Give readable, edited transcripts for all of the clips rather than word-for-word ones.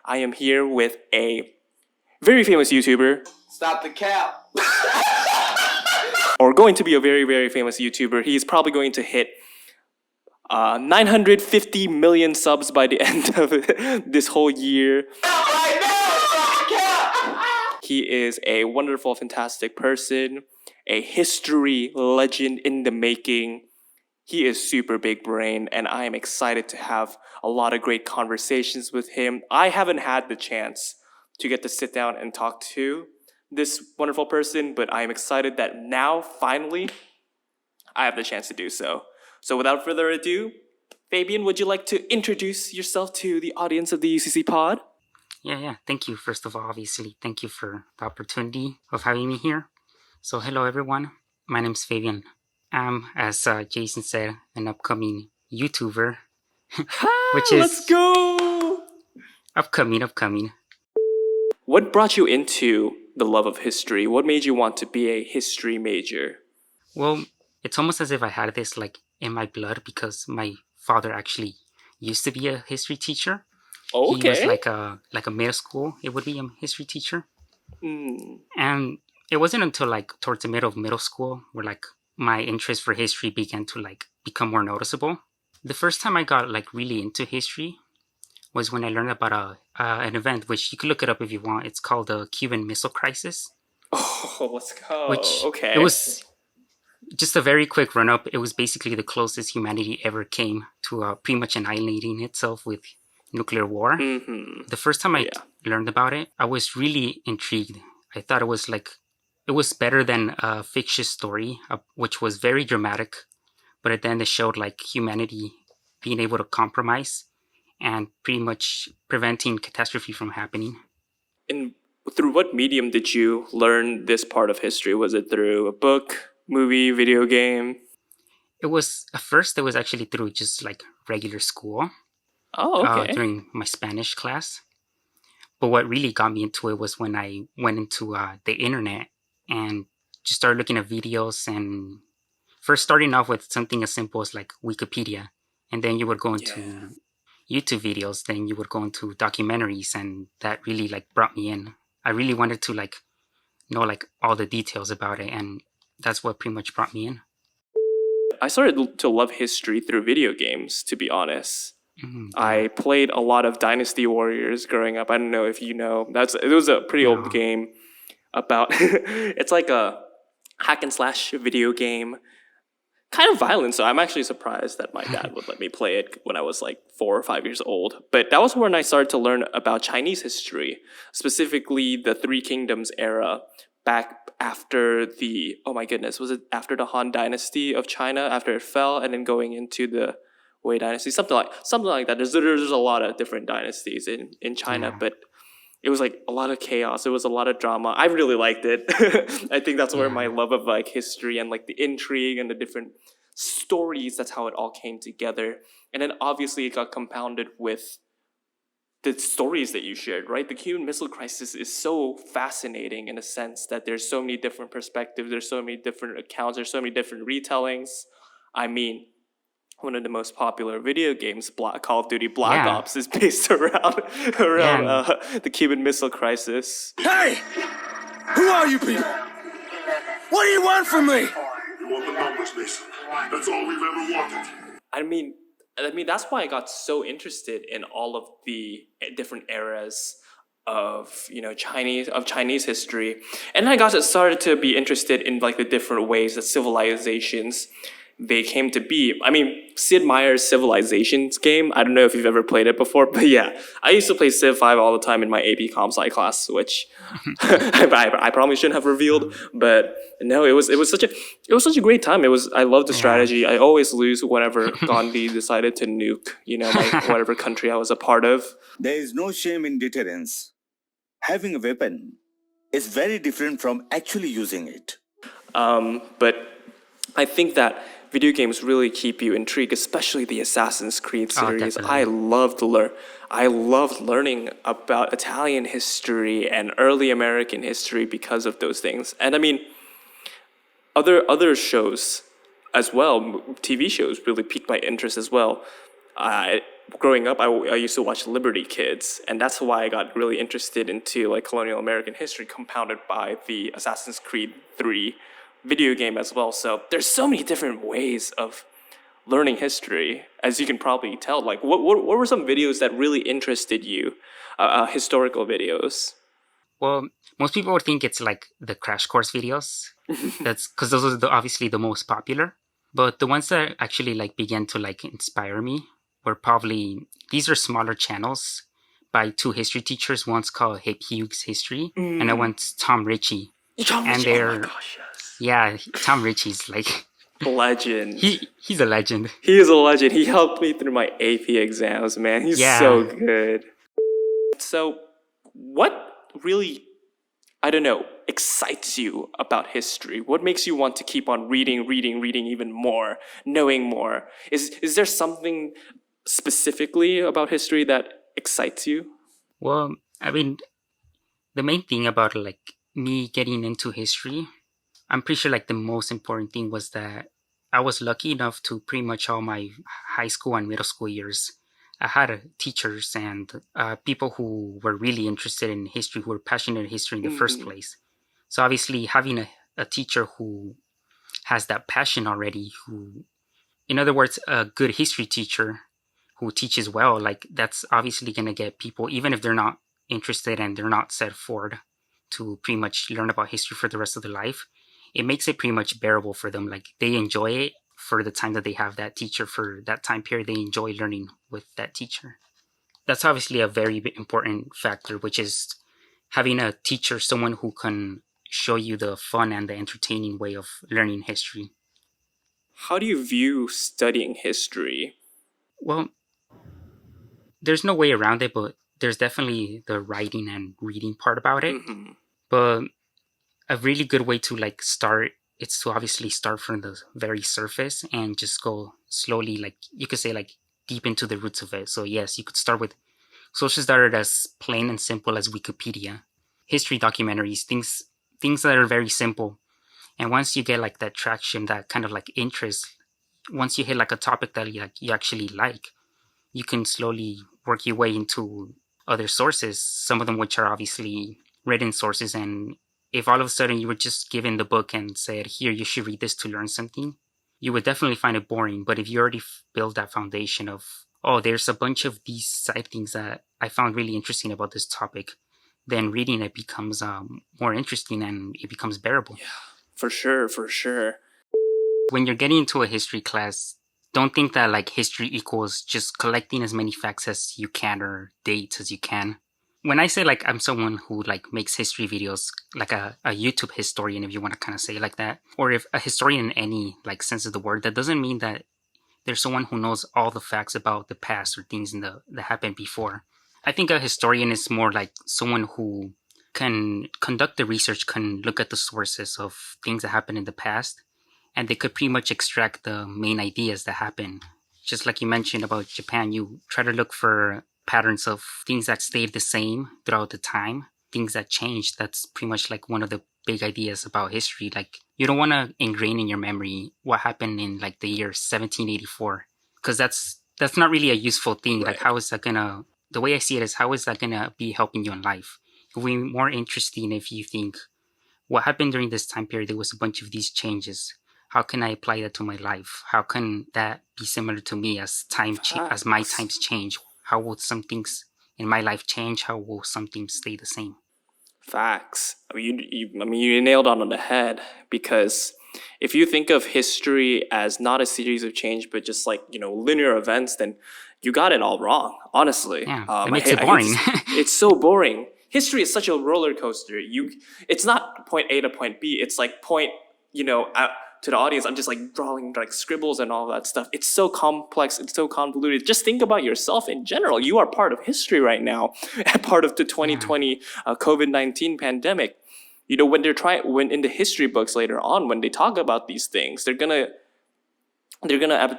I am here with a very famous YouTuber. Stop the cap. Or going to be a very, very famous YouTuber. He's probably going to hit 950 million subs by the end of this whole year. Right now, stop the cap. He is a wonderful, fantastic person, a history legend in the making. He is super big brain, and I am excited to have a lot of great conversations with him. I haven't had the chance to get to sit down and talk to this wonderful person, but I am excited that now, finally, I have the chance to do so. So without further ado, Fabian, would you like to introduce yourself to the audience of the UCC pod? Yeah. Thank you, first of all, obviously. Thank you for the opportunity of having me here. So hello, everyone. My name's Fabian. I'm, as Jason said, an upcoming YouTuber. Which is let's go! Upcoming. What brought you into the love of history? What made you want to be a history major? Well, it's almost as if I had this in my blood because my father actually used to be a history teacher. Okay. He was like a middle school, it would be a history teacher. And it wasn't until towards the middle of middle school where my interest for history began to become more noticeable. The first time I got really into history was when I learned about an event, which you can look it up if you want. It's called the Cuban Missile Crisis. Oh, let's go. Which okay. It was just a very quick run-up. It was basically the closest humanity ever came to pretty much annihilating itself with nuclear war. Mm-hmm. The first time I learned about it, I was really intrigued. I thought it was better than a fictitious story, which was very dramatic, but at the end it showed humanity being able to compromise and pretty much preventing catastrophe from happening. And through what medium did you learn this part of history? Was it through a book, movie, video game? At first it was actually through just regular school. Oh, okay. During my Spanish class. But what really got me into it was when I went into the internet and just started looking at videos, and first starting off with something as simple as Wikipedia, and then you would go into YouTube videos, then you would go into documentaries, and that really brought me in. I really wanted to know all the details about it, and that's what pretty much brought me in. I started to love history through video games, to be honest. Mm-hmm. I played a lot of Dynasty Warriors growing up. I don't know if you know. It was a pretty old game about... it's like a hack and slash video game. Kind of violent, so I'm actually surprised that my dad would let me play it when I was 4 or 5 years old. But that was when I started to learn about Chinese history, specifically the Three Kingdoms era, back after the... Oh my goodness, was it after the Han Dynasty of China, after it fell, and then going into the Wei Dynasty, something like that. There's a lot of different dynasties in China, but it was a lot of chaos. It was a lot of drama. I really liked it. I think that's where my love of history and the intrigue and the different stories, that's how it all came together. And then obviously it got compounded with the stories that you shared, right? The Cuban Missile Crisis is so fascinating in a sense that there's so many different perspectives, there's so many different accounts, there's so many different retellings. I mean, one of the most popular video games, Call of Duty Black Ops, is based around the Cuban Missile Crisis. Hey! Who are you people? What do you want from me? You want the numbers, Mason. That's all we've ever wanted. I mean, that's why I got so interested in all of the different eras of Chinese history, and I started to be interested in the different ways that civilizations they came to be. I mean, Sid Meier's Civilizations game, I don't know if you've ever played it before, but yeah, I used to play Civ 5 all the time in my AP Comp Sci class, which I probably shouldn't have revealed, but no, it was such a great time. I loved the strategy. I always lose whenever Gandhi decided to nuke, whatever country I was a part of. There is no shame in deterrence. Having a weapon is very different from actually using it. But I think that video games really keep you intrigued, especially the Assassin's Creed series. I loved learning about Italian history and early American history because of those things. And I mean, other shows as well, TV shows really piqued my interest as well. Growing up, I used to watch Liberty Kids, and that's why I got really interested into like colonial American history, compounded by the Assassin's Creed 3 video game as well. So there's so many different ways of learning history, as you can probably tell. Like, what were some videos that really interested you, historical videos? Well, most people would think it's like the crash course videos. That's because those are obviously the most popular. But the ones that actually like began to like inspire me were probably, these are smaller channels by two history teachers. One's called Hip Hughes History, and the one's Tom Ritchie. And they're, oh my gosh, yes. Yeah, Tom Ritchie's like Legend. he's a legend. He is a legend. He helped me through my AP exams, man. He's so good. So, what really, I don't know, excites you about history? What makes you want to keep on reading even more, knowing more? Is there something specifically about history that excites you? Well, I mean, the main thing about like me getting into history, I'm pretty sure like the most important thing was that I was lucky enough to pretty much all my high school and middle school years, I had teachers and people who were really interested in history, who were passionate in history in the first place. So obviously having a teacher who has that passion already, who, in other words, a good history teacher who teaches well, like that's obviously going to get people, even if they're not interested and they're not set forward to pretty much learn about history for the rest of their life, it makes it pretty much bearable for them. Like they enjoy it for the time that they have that teacher, for that time period. They enjoy learning with that teacher. That's obviously a very important factor, which is having a teacher, someone who can show you the fun and the entertaining way of learning history. How do you view studying history? Well, there's no way around it, but there's definitely the writing and reading part about it. But a really good way to like start, it's to obviously start from the very surface and just go slowly, like you could say like deep into the roots of it. So yes, you could start with sources that are as plain and simple as Wikipedia, history documentaries, things that are very simple. And once you get like that traction, that kind of like interest, once you hit like a topic that you actually like, you can slowly work your way into other sources, some of them which are obviously written sources. And if all of a sudden you were just given the book and said, here, you should read this to learn something, you would definitely find it boring. But if you already build that foundation of, oh, there's a bunch of these side things that I found really interesting about this topic, then reading it becomes more interesting and it becomes bearable. Yeah, for sure. When you're getting into a history class, don't think that like history equals just collecting as many facts as you can or dates as you can. When I say like I'm someone who like makes history videos, like a YouTube historian, if you want to kind of say it like that, or if a historian in any like sense of the word, that doesn't mean that there's someone who knows all the facts about the past or things that happened before. I think a historian is more like someone who can conduct the research, can look at the sources of things that happened in the past, and they could pretty much extract the main ideas that happen. Just like you mentioned about Japan, you try to look for patterns of things that stayed the same throughout the time, things that changed. That's pretty much like one of the big ideas about history. Like you don't want to ingrain in your memory what happened in like the year 1784, because that's not really a useful thing. Right. Like how is that gonna, the way I see it is, how is that gonna be helping you in life? It would be more interesting if you think, what happened during this time period, there was a bunch of these changes. How can I apply that to my life? How can that be similar to me as as my times change? How will some things in my life change? How will some things stay the same? Facts. I mean, you nailed on the head, because if you think of history as not a series of change, but just like, linear events, then you got it all wrong, honestly. Yeah, it makes it boring. It's so boring. History is such a roller coaster. It's not point A to point B. It's like point, to the audience, I'm just like drawing like scribbles and all that stuff. It's so complex. It's so convoluted. Just think about yourself in general. You are part of history right now, part of the 2020 COVID-19 pandemic. When when in the history books later on, when they talk about these things, they're gonna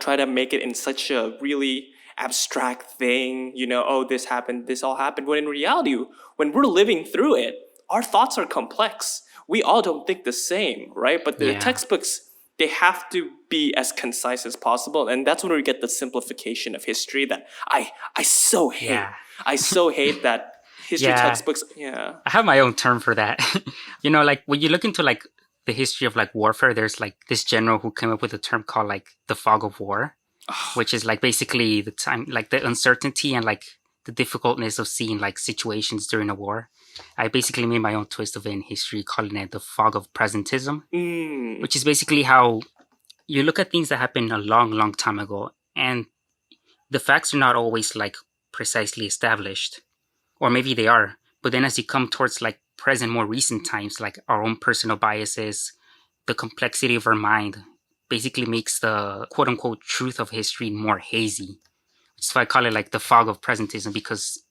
try to make it in such a really abstract thing. Oh, this happened, this all happened. When in reality, when we're living through it, our thoughts are complex. We all don't think the same, right? But the textbooks they have to be as concise as possible, and that's when we get the simplification of history that I so hate. Yeah. I so hate that history Yeah. textbooks. Yeah. I have my own term for that. Like when you look into like the history of like warfare, there's like this general who came up with a term called like the fog of war, which is like basically the time, like the uncertainty and like the difficultness of seeing like situations during a war. I basically made my own twist of it in history, calling it the fog of presentism, which is basically how you look at things that happened a long, long time ago, and the facts are not always like precisely established, or maybe they are. But then as you come towards like present, more recent times, like our own personal biases, the complexity of our mind basically makes the quote unquote truth of history more hazy. Which is why I call it like the fog of presentism, because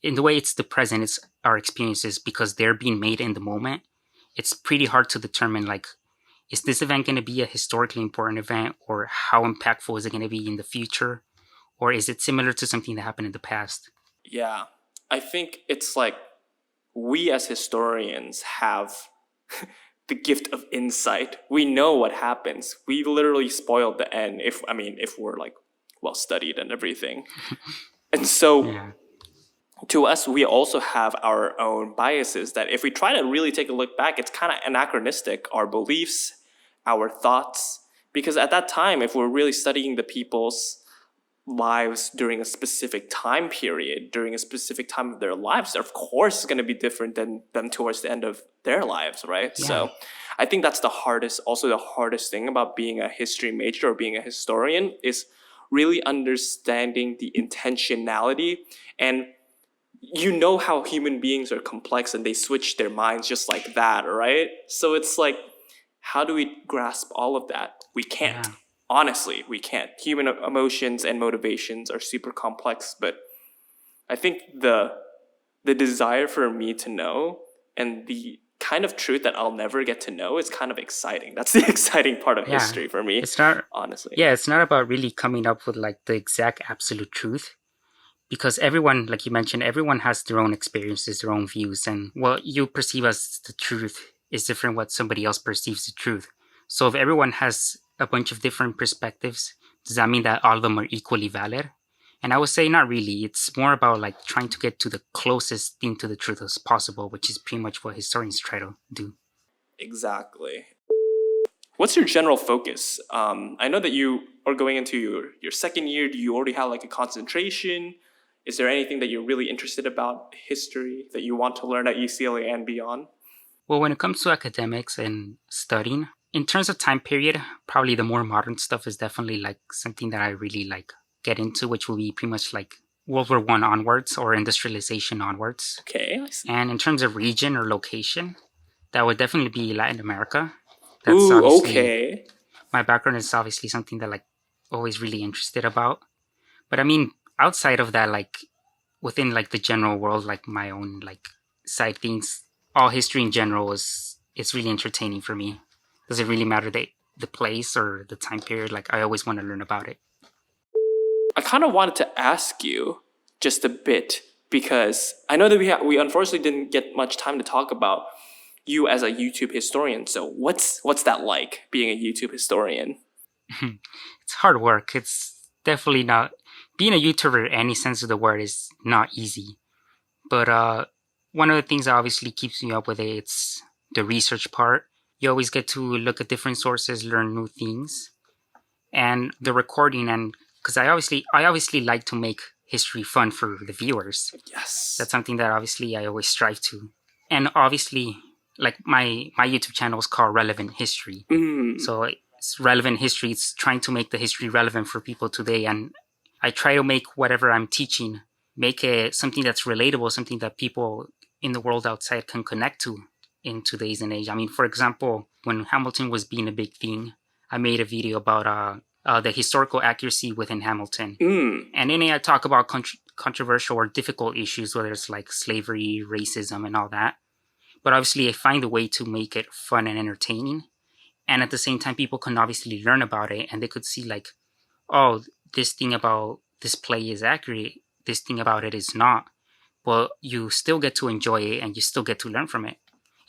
in the way it's the present, it's our experiences, because they're being made in the moment. It's pretty hard to determine like, is this event going to be a historically important event, or how impactful is it going to be in the future, or is it similar to something that happened in the past? Yeah. I think it's like we as historians have the gift of insight. We know what happens. We literally spoiled the end if we're like well studied and everything. And so to us, we also have our own biases that if we try to really take a look back, it's kind of anachronistic, our beliefs, our thoughts, because at that time, if we're really studying the people's lives during a specific time period, during a specific time of their lives, of course it's going to be different than them towards the end of their lives, right? Yeah. So I think that's the hardest thing about being a history major or being a historian is really understanding the intentionality. And how human beings are complex and they switch their minds just like that, right? So it's like, how do we grasp all of that? We can't. Yeah. Honestly, we can't. Human emotions and motivations are super complex, but I think the desire for me to know and the kind of truth that I'll never get to know is kind of exciting. That's the exciting part of history for me. It's not, honestly. Yeah, it's not about really coming up with like the exact absolute truth, because everyone, like you mentioned, everyone has their own experiences, their own views, and what you perceive as the truth is different what somebody else perceives the truth. So if everyone has a bunch of different perspectives, does that mean that all of them are equally valid? And I would say not really. It's more about like trying to get to the closest thing to the truth as possible, which is pretty much what historians try to do. Exactly. What's your general focus? I know that you are going into your second year. Do you already have like a concentration? Is there anything that you're really interested about history that you want to learn at UCLA and beyond? Well, when it comes to academics and studying, in terms of time period, probably the more modern stuff is definitely like something that I really like get into, which will be pretty much like World War I onwards or industrialization onwards. Okay, I see. And in terms of region or location, that would definitely be Latin America. Okay. My background is obviously something that like always really interested about. But I mean, outside of that, like within like the general world, like my own like side things, all history in general it's really entertaining for me. Does it really matter the place or the time period? Like I always want to learn about it. I kind of wanted to ask you just a bit because I know that we unfortunately didn't get much time to talk about you as a YouTube historian. So what's that like being a YouTube historian? It's hard work. It's definitely not. Being a YouTuber in any sense of the word is not easy. But one of the things that obviously keeps me up with it's the research part. You always get to look at different sources, learn new things, and the recording. And because I obviously like to make history fun for the viewers. Yes, that's something that obviously I always strive to. And obviously, like my YouTube channel is called Relevant History. So it's relevant history. It's trying to make the history relevant for people today. And I try to make whatever I'm teaching, make it something that's relatable, something that people in the world outside can connect to in today's and age. I mean, for example, when Hamilton was being a big thing, I made a video about the historical accuracy within Hamilton. And in it, I talk about controversial or difficult issues, whether it's like slavery, racism, and all that. But obviously, I find a way to make it fun and entertaining. And at the same time, people can obviously learn about it and they could see like, oh, this thing about this play is accurate. This thing about it is not. But you still get to enjoy it and you still get to learn from it.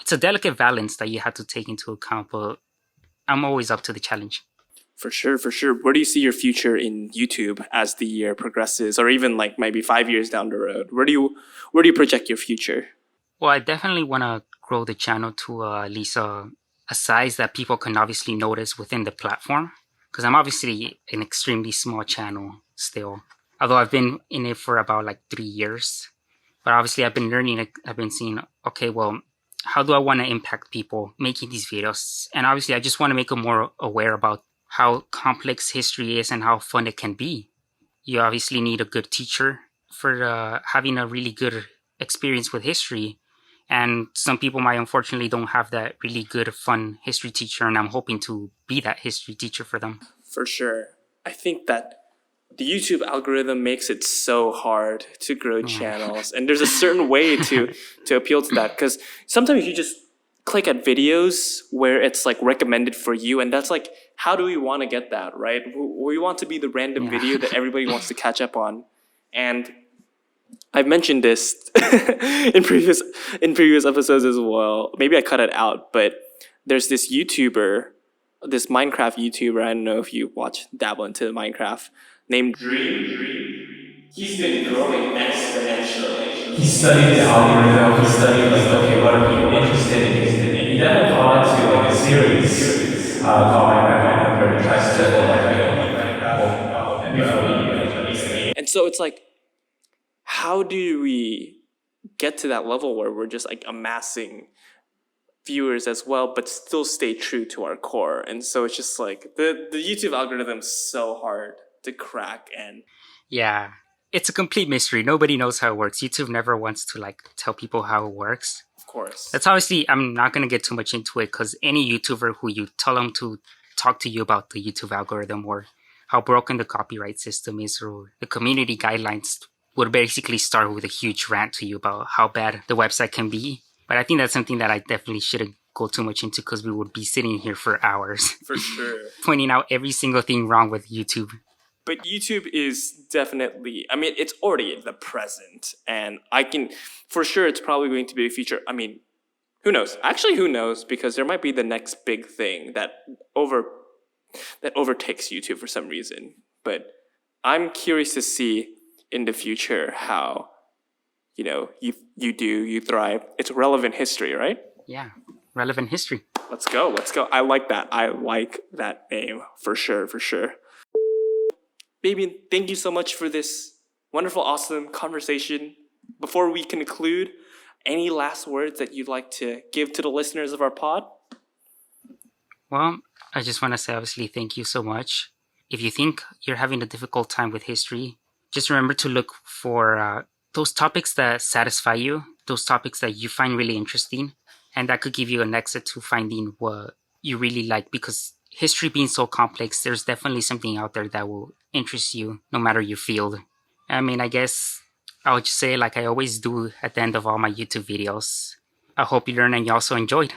It's a delicate balance that you have to take into account. But I'm always up to the challenge. For sure, for sure. Where do you see your future in YouTube as the year progresses, or even like maybe 5 years down the road? Where do you project your future? Well, I definitely want to grow the channel to at least a size that people can obviously notice within the platform. Because I'm obviously an extremely small channel still. Although I've been in it for about like 3 years. But obviously I've been learning, I've been seeing, okay, well, how do I want to impact people making these videos? And obviously I just want to make them more aware about how complex history is and how fun it can be. You obviously need a good teacher for having a really good experience with history. And some people might unfortunately don't have that really good, fun history teacher, and I'm hoping to be that history teacher for them. For sure. I think that the YouTube algorithm makes it so hard to grow channels, and there's a certain way to appeal to that, because sometimes you just click at videos where it's like recommended for you, and that's like, how do we want to get that, right? We want to be the random video that everybody wants to catch up on. And I've mentioned this in previous episodes as well. Maybe I cut it out, but there's this YouTuber, this Minecraft YouTuber, I don't know if you dabble into Minecraft, named Dream. He's been growing exponentially. He studied the algorithm. He studied like, okay, what are people interested in? And he definitely got into like a series called Minecraft, where he tries to And so it's like, how do we get to that level where we're just like amassing viewers as well, but still stay true to our core? And so it's just like the YouTube algorithm is so hard to crack. And yeah, it's a complete mystery. Nobody knows how it works. YouTube never wants to like tell people how it works. Of course. That's obviously, I'm not going to get too much into it, because any YouTuber who you tell them to talk to you about the YouTube algorithm or how broken the copyright system is or the community guidelines would basically start with a huge rant to you about how bad the website can be. But I think that's something that I definitely shouldn't go too much into, because we would be sitting here for hours. For sure. Pointing out every single thing wrong with YouTube. But YouTube is definitely, I mean, it's already in the present. And for sure, it's probably going to be a future. I mean, who knows? Actually, who knows? Because there might be the next big thing that overtakes YouTube for some reason. But I'm curious to see in the future how, you thrive. It's relevant history, right? Yeah, relevant history. Let's go. I like that. I like that name for sure. Fabian, thank you so much for this wonderful, awesome conversation. Before we conclude, any last words that you'd like to give to the listeners of our pod? Well, I just want to say, obviously, thank you so much. If you think you're having a difficult time with history, just remember to look for those topics that satisfy you, those topics that you find really interesting, and that could give you an exit to finding what you really like, because history being so complex, there's definitely something out there that will interest you no matter your field. I mean, I guess I'll just say, like I always do at the end of all my YouTube videos, I hope you learned and you also enjoyed.